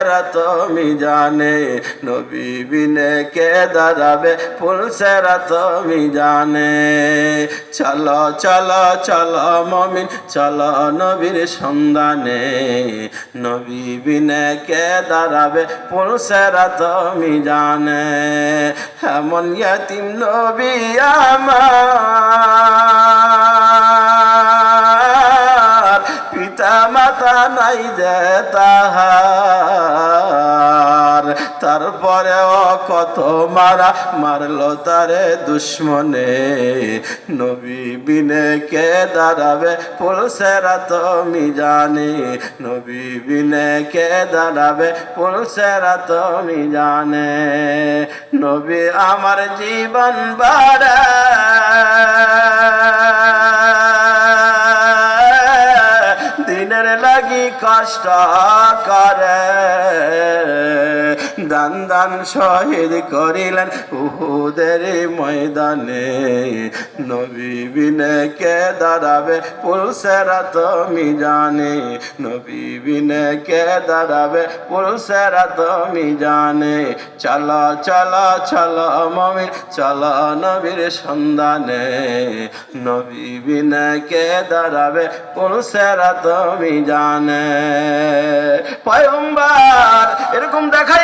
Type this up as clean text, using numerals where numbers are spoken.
তুমি জানে নবী বিনে কে দাঁড়াবে পুলসেরা তুমি জানে। চলো চলো চলো মমিন চলো নবীর সন্ধানে, নবী বিনে কে দাঁড়াবে পুলসেরা তুমি জানে। এমন ইয়াতিম নবী আমার, পিতা মাতা নাই যে তাহার, তারপরেও কত মারা মারলো তারে দুশ্মনে, নবী বিনে কে দাঁড়াবে পুলসেরা তুমি জানে, নবী বিনে কে দাঁড়াবে পুলসেরা তুমি জানে। নবী আমার জীবন বাড়া দিনের লাগি কষ্ট করে, দান দান শহীদ করিলেন উহুদের ময়দানে, নবী বিনে কে দাঁড়াবে পুলসেরা তুমি জানে, নবী বিনে কে দাঁড়াবে পুলসেরা তুমি জানে। চলো চলো চলো মমিন চলো নবীর সন্ধানে, নবী বিনে কে দাঁড়াবে পুলসেরা তুমি জানে। পয়গম্বর এরকম দেখাই